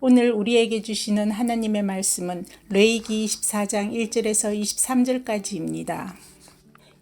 오늘 우리에게 주시는 하나님의 말씀은 레위기 24장 1절에서 23절까지입니다.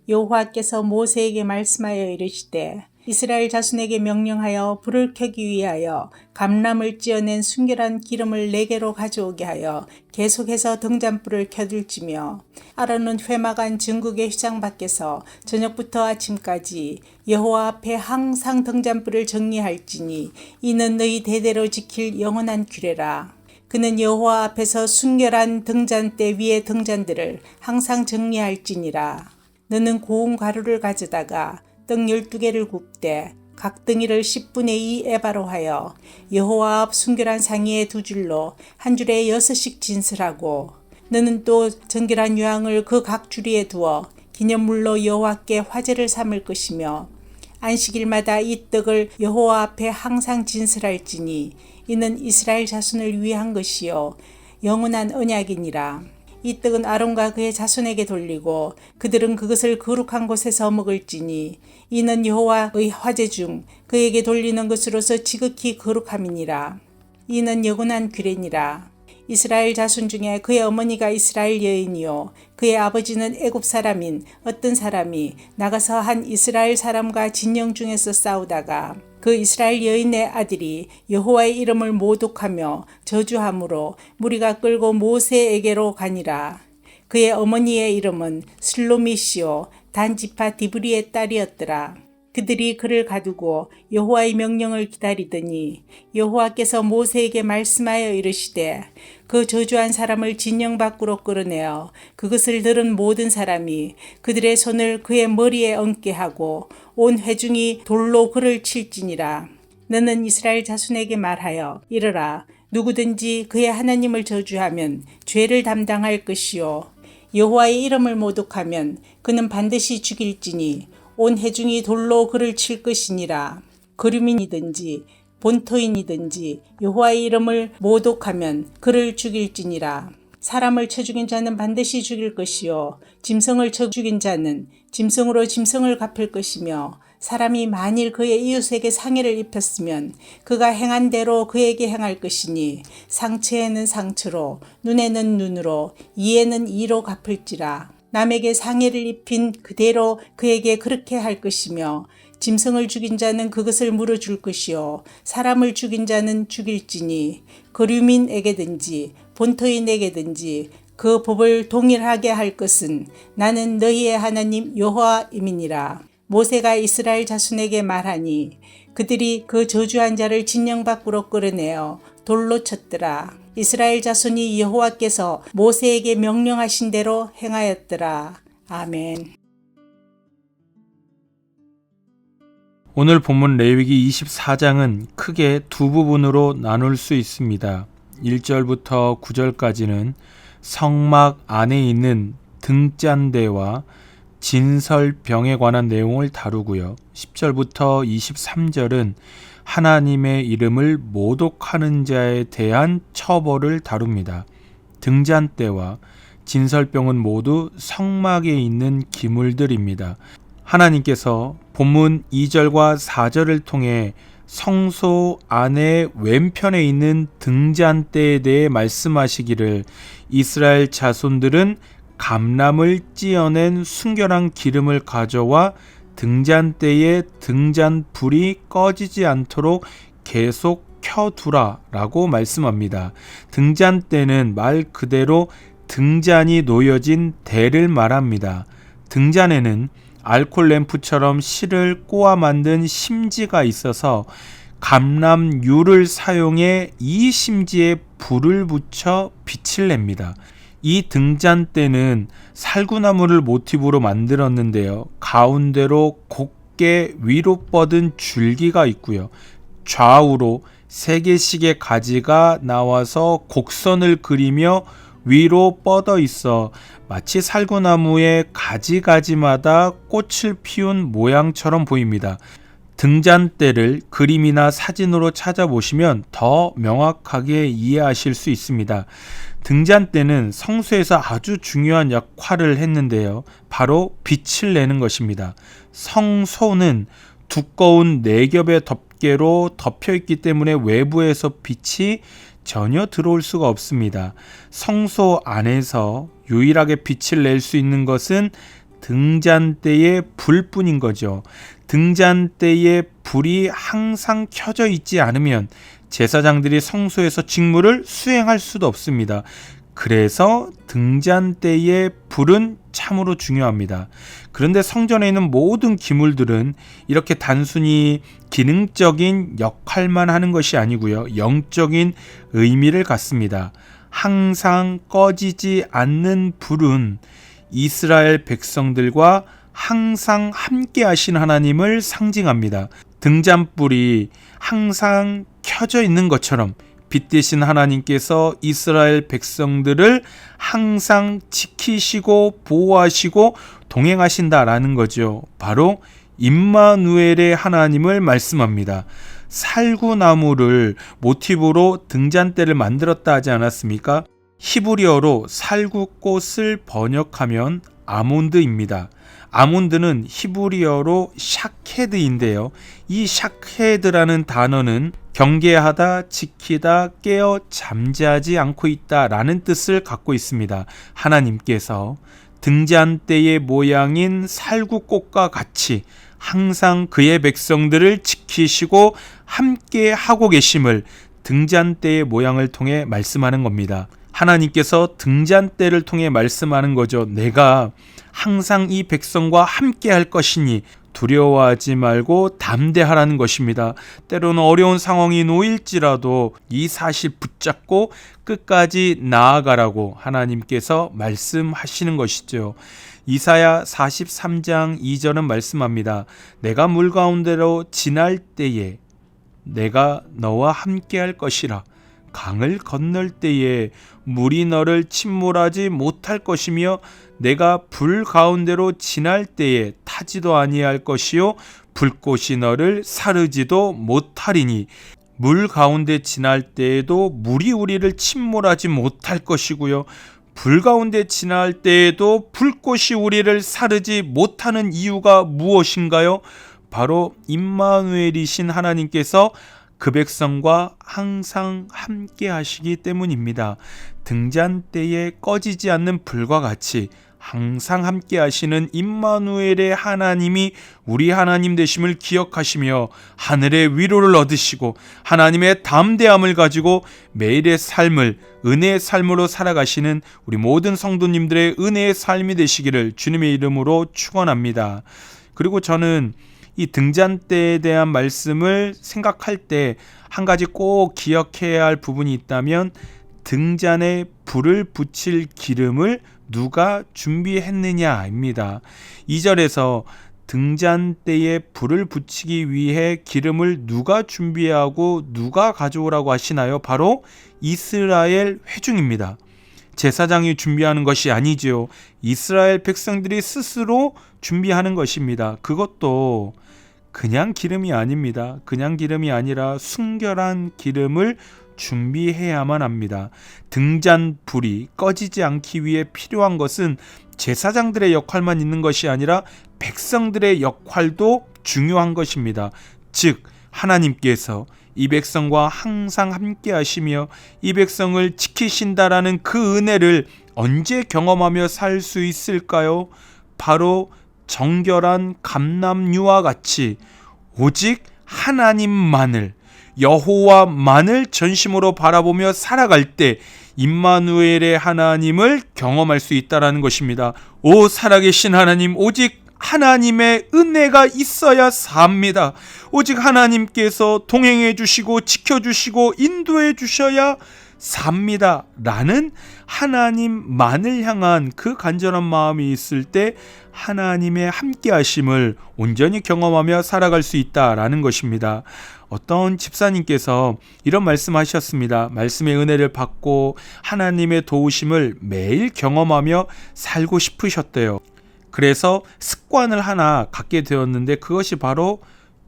여호와께서 모세에게 말씀하여 이르시되 이스라엘 자손에게 명령하여 불을 켜기 위하여 감람을 찌어낸 순결한 기름을 4개로 가져오게 하여 계속해서 등잔불을 켜둘지며 아론은 회막안 증국의 휘장 밖에서 저녁부터 아침까지 여호와 앞에 항상 등잔불을 정리할지니 이는 너희 대대로 지킬 영원한 규례라. 그는 여호와 앞에서 순결한 등잔대 위의 등잔들을 항상 정리할지니라. 너는 고운 가루를 가져다가 떡 12개를 굽되 각 등이를 10분의 2 에바로 하여 여호와 앞 순결한 상의에 2줄로 한 줄에 6씩 진설하고 너는 또 정결한 유황을 그 각 줄이에 두어 기념물로 여호와께 화제를 삼을 것이며 안식일마다 이 떡을 여호와 앞에 항상 진설할지니 이는 이스라엘 자손을 위한 것이요 영원한 언약이니라. 이 떡은 아론과 그의 자손에게 돌리고 그들은 그것을 거룩한 곳에서 먹을지니 이는 여호와의 화제 중 그에게 돌리는 것으로서 지극히 거룩함이니라. 이는 영원한 규례니라. 이스라엘 자손 중에 그의 어머니가 이스라엘 여인이요 그의 아버지는 애굽 사람인 어떤 사람이 나가서 한 이스라엘 사람과 진영 중에서 싸우다가 그 이스라엘 여인의 아들이 여호와의 이름을 모독하며 저주함으로 무리가 끌고 모세에게로 가니라. 그의 어머니의 이름은 슬로미시요 단지파 디브리의 딸이었더라. 그들이 그를 가두고 여호와의 명령을 기다리더니 여호와께서 모세에게 말씀하여 이르시되 그 저주한 사람을 진영 밖으로 끌어내어 그것을 들은 모든 사람이 그들의 손을 그의 머리에 얹게 하고 온 회중이 돌로 그를 칠지니라. 너는 이스라엘 자손에게 말하여 이르라. 누구든지 그의 하나님을 저주하면 죄를 담당할 것이요 여호와의 이름을 모독하면 그는 반드시 죽일지니 온 회중이 돌로 그를 칠 것이니라. 거류민이든지 본토인이든지 여호와의 이름을 모독하면 그를 죽일지니라. 사람을 쳐 죽인 자는 반드시 죽일 것이요 짐승을 쳐 죽인 자는 짐승으로 짐승을 갚을 것이며 사람이 만일 그의 이웃에게 상해를 입혔으면 그가 행한 대로 그에게 행할 것이니 상처에는 상처로 눈에는 눈으로 이에는 이로 갚을지라. 남에게 상해를 입힌 그대로 그에게 그렇게 할 것이며 짐승을 죽인 자는 그것을 물어줄 것이요 사람을 죽인 자는 죽일지니 거류민에게든지 본토인에게든지 그 법을 동일하게 할 것은 나는 너희의 하나님 여호와임이니라. 모세가 이스라엘 자손에게 말하니 그들이 그 저주한 자를 진영 밖으로 끌어내어 돌로 쳤더라. 이스라엘 자손이 여호와께서 모세에게 명령하신 대로 행하였더라. 아멘. 오늘 본문 레위기 24장은 크게 두 부분으로 나눌 수 있습니다. 1절부터 9절까지는 성막 안에 있는 등잔대와 진설병에 관한 내용을 다루고요. 10절부터 23절은 하나님의 이름을 모독하는 자에 대한 처벌을 다룹니다. 등잔대와 진설병은 모두 성막에 있는 기물들입니다. 하나님께서 본문 2절과 4절을 통해 성소 안의 왼편에 있는 등잔대에 대해 말씀하시기를 이스라엘 자손들은 감람을 찌어낸 순결한 기름을 가져와 등잔대에 등잔불이 꺼지지 않도록 계속 켜두라 라고 말씀합니다. 등잔대는 말 그대로 등잔이 놓여진 대를 말합니다. 등잔에는 알콜 램프처럼 실을 꼬아 만든 심지가 있어서 감람유를 사용해 이 심지에 불을 붙여 빛을 냅니다. 이 등잔대는 살구나무를 모티브로 만들었는데요. 가운데로 곱게 위로 뻗은 줄기가 있고요. 좌우로 3개씩의 가지가 나와서 곡선을 그리며 위로 뻗어 있어 마치 살구나무의 가지가지마다 꽃을 피운 모양처럼 보입니다. 등잔대를 그림이나 사진으로 찾아보시면 더 명확하게 이해하실 수 있습니다. 등잔대는 성소에서 아주 중요한 역할을 했는데요. 바로 빛을 내는 것입니다. 성소는 두꺼운 4겹의 덮개로 덮여 있기 때문에 외부에서 빛이 전혀 들어올 수가 없습니다. 성소 안에서 유일하게 빛을 낼 수 있는 것은 등잔대의 불뿐인 거죠. 등잔대의 불이 항상 켜져 있지 않으면 제사장들이 성소에서 직무를 수행할 수도 없습니다. 그래서 등잔대의 불은 참으로 중요합니다. 그런데 성전에 있는 모든 기물들은 이렇게 단순히 기능적인 역할만 하는 것이 아니고요. 영적인 의미를 갖습니다. 항상 꺼지지 않는 불은 이스라엘 백성들과 항상 함께 하신 하나님을 상징합니다. 등잔불이 항상 켜져 있는 것처럼 빛 대신 하나님께서 이스라엘 백성들을 항상 지키시고 보호하시고 동행하신다라는 거죠. 바로 임마누엘의 하나님을 말씀합니다. 살구나무를 모티브로 등잔대를 만들었다 하지 않았습니까? 히브리어로 살구꽃을 번역하면 아몬드입니다. 아몬드는 히브리어로 샤케드인데요. 이 샤케드라는 단어는 경계하다, 지키다, 깨어 잠자지 않고 있다라는 뜻을 갖고 있습니다. 하나님께서 등잔대의 모양인 살구꽃과 같이 항상 그의 백성들을 지키시고 함께 하고 계심을 등잔대의 모양을 통해 말씀하는 겁니다. 하나님께서 등잔대를 통해 말씀하는 거죠. 내가 항상 이 백성과 함께 할 것이니 두려워하지 말고 담대하라는 것입니다. 때로는 어려운 상황이 놓일지라도 이 사실 붙잡고 끝까지 나아가라고 하나님께서 말씀하시는 것이죠. 이사야 43장 2절은 말씀합니다. 내가 물 가운데로 지날 때에 내가 너와 함께 할 것이라. 강을 건널 때에 물이 너를 침몰하지 못할 것이며 내가 불 가운데로 지날 때에 타지도 아니할 것이요 불꽃이 너를 사르지도 못하리니 물 가운데 지날 때에도 물이 우리를 침몰하지 못할 것이고요 불 가운데 지날 때에도 불꽃이 우리를 사르지 못하는 이유가 무엇인가요? 바로 임마누엘이신 하나님께서 그 백성과 항상 함께 하시기 때문입니다. 등잔대에 꺼지지 않는 불과 같이 항상 함께 하시는 임마누엘의 하나님이 우리 하나님 되심을 기억하시며 하늘의 위로를 얻으시고 하나님의 담대함을 가지고 매일의 삶을 은혜의 삶으로 살아가시는 우리 모든 성도님들의 은혜의 삶이 되시기를 주님의 이름으로 축원합니다. 그리고 저는 이 등잔대에 대한 말씀을 생각할 때 한 가지 꼭 기억해야 할 부분이 있다면 등잔에 불을 붙일 기름을 누가 준비했느냐입니다. 2절에서 등잔대에 불을 붙이기 위해 기름을 누가 준비하고 누가 가져오라고 하시나요? 바로 이스라엘 회중입니다. 제사장이 준비하는 것이 아니지요. 이스라엘 백성들이 스스로 준비하는 것입니다. 그것도 그냥 기름이 아닙니다. 그냥 기름이 아니라 순결한 기름을 준비해야만 합니다. 등잔불이 꺼지지 않기 위해 필요한 것은 제사장들의 역할만 있는 것이 아니라 백성들의 역할도 중요한 것입니다. 즉 하나님께서 이 백성과 항상 함께 하시며 이 백성을 지키신다라는 그 은혜를 언제 경험하며 살 수 있을까요? 바로 정결한 감람류와 같이 오직 하나님만을 여호와만을 전심으로 바라보며 살아갈 때 임마누엘의 하나님을 경험할 수 있다라는 것입니다. 오 살아계신 하나님, 오직 하나님의 은혜가 있어야 삽니다. 오직 하나님께서 동행해 주시고 지켜주시고 인도해 주셔야 삽니다 라는 하나님만을 향한 그 간절한 마음이 있을 때 하나님의 함께 하심을 온전히 경험하며 살아갈 수 있다라는 것입니다. 어떤 집사님께서 이런 말씀하셨습니다. 말씀의 은혜를 받고 하나님의 도우심을 매일 경험하며 살고 싶으셨대요. 그래서 습관을 하나 갖게 되었는데 그것이 바로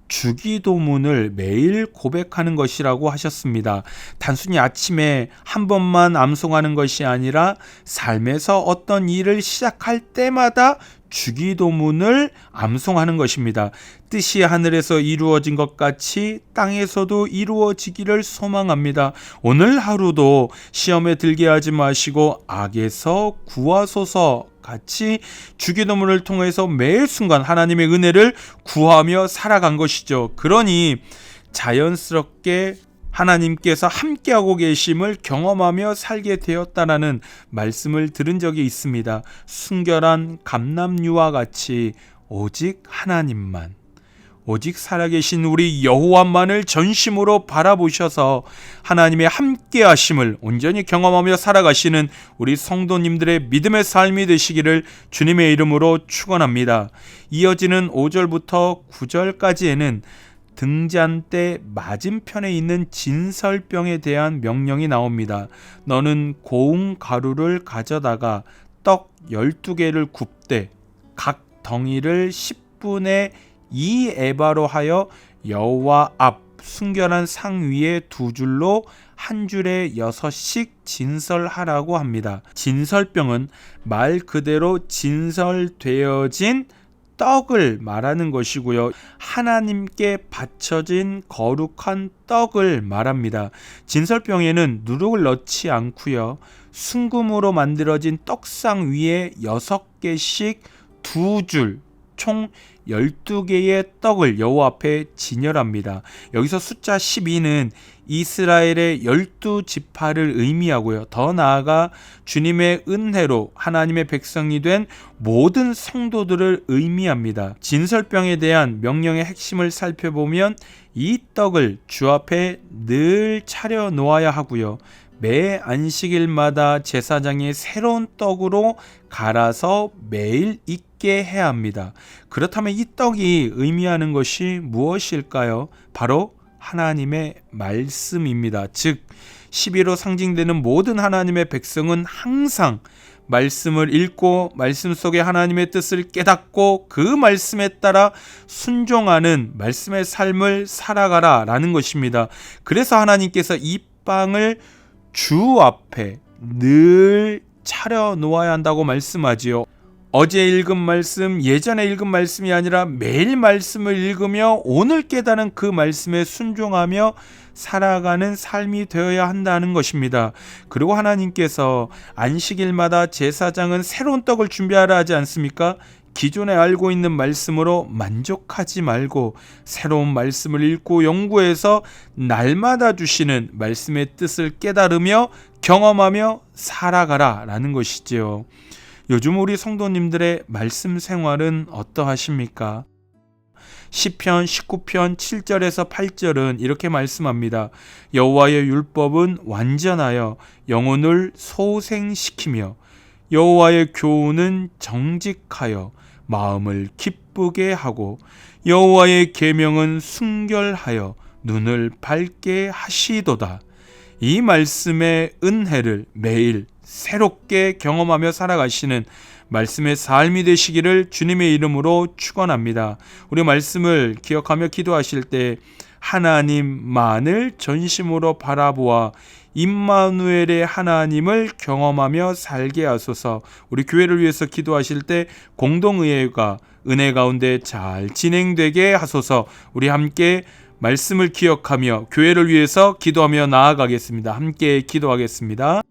주기도문을 매일 고백하는 것이라고 하셨습니다. 단순히 아침에 한 번만 암송하는 것이 아니라 삶에서 어떤 일을 시작할 때마다 주기도문을 암송하는 것입니다. 뜻이 하늘에서 이루어진 것 같이 땅에서도 이루어지기를 소망합니다. 오늘 하루도 시험에 들게 하지 마시고 악에서 구하소서 같이 주기도문을 통해서 매 순간 하나님의 은혜를 구하며 살아간 것이죠. 그러니 자연스럽게 하나님께서 함께하고 계심을 경험하며 살게 되었다라는 말씀을 들은 적이 있습니다. 순결한 감람류와 같이 오직 하나님만, 오직 살아계신 우리 여호와만을 전심으로 바라보셔서 하나님의 함께하심을 온전히 경험하며 살아가시는 우리 성도님들의 믿음의 삶이 되시기를 주님의 이름으로 축원합니다. 이어지는 5절부터 9절까지에는 등잔대 맞은편에 있는 진설병에 대한 명령이 나옵니다. 너는 고운 가루를 가져다가 떡 12개를 굽되 각 덩이를 10분의 2 에바로 하여 여호와 앞 순결한 상 위에 2줄로 한 줄에 6씩 진설하라고 합니다. 진설병은 말 그대로 진설되어진 떡을 말하는 것이고요. 하나님께 바쳐진 거룩한 떡을 말합니다. 진설병에는 누룩을 넣지 않고요. 순금으로 만들어진 떡상 위에 6개씩 2줄 총 12개의 떡을 여호와 앞에 진열합니다. 여기서 숫자 12는 이스라엘의 12지파를 의미하고요. 더 나아가 주님의 은혜로 하나님의 백성이 된 모든 성도들을 의미합니다. 진설병에 대한 명령의 핵심을 살펴보면 이 떡을 주 앞에 늘 차려 놓아야 하고요. 매 안식일마다 제사장이 새로운 떡으로 갈아서 매일 있게 해야 합니다. 그렇다면 이 떡이 의미하는 것이 무엇일까요? 바로 하나님의 말씀입니다. 즉 12로 상징되는 모든 하나님의 백성은 항상 말씀을 읽고 말씀 속에 하나님의 뜻을 깨닫고 그 말씀에 따라 순종하는 말씀의 삶을 살아가라 라는 것입니다. 그래서 하나님께서 이 빵을 주 앞에 늘 차려 놓아야 한다고 말씀하지요. 어제 읽은 말씀, 예전에 읽은 말씀이 아니라 매일 말씀을 읽으며 오늘 깨달은 그 말씀에 순종하며 살아가는 삶이 되어야 한다는 것입니다. 그리고 하나님께서 안식일마다 제사장은 새로운 떡을 준비하라 하지 않습니까? 기존에 알고 있는 말씀으로 만족하지 말고 새로운 말씀을 읽고 연구해서 날마다 주시는 말씀의 뜻을 깨달으며 경험하며 살아가라 라는 것이지요. 요즘 우리 성도님들의 말씀 생활은 어떠하십니까? 시편 19편 7절에서 8절은 이렇게 말씀합니다. 여호와의 율법은 완전하여 영혼을 소생시키며 여호와의 교훈은 정직하여 마음을 기쁘게 하고 여호와의 계명은 순결하여 눈을 밝게 하시도다. 이 말씀의 은혜를 매일 새롭게 경험하며 살아가시는 말씀의 삶이 되시기를 주님의 이름으로 축원합니다. 우리 말씀을 기억하며 기도하실 때 하나님만을 전심으로 바라보아 임마누엘의 하나님을 경험하며 살게 하소서. 우리 교회를 위해서 기도하실 때 공동의회가 은혜 가운데 잘 진행되게 하소서. 우리 함께 말씀을 기억하며 교회를 위해서 기도하며 나아가겠습니다. 함께 기도하겠습니다.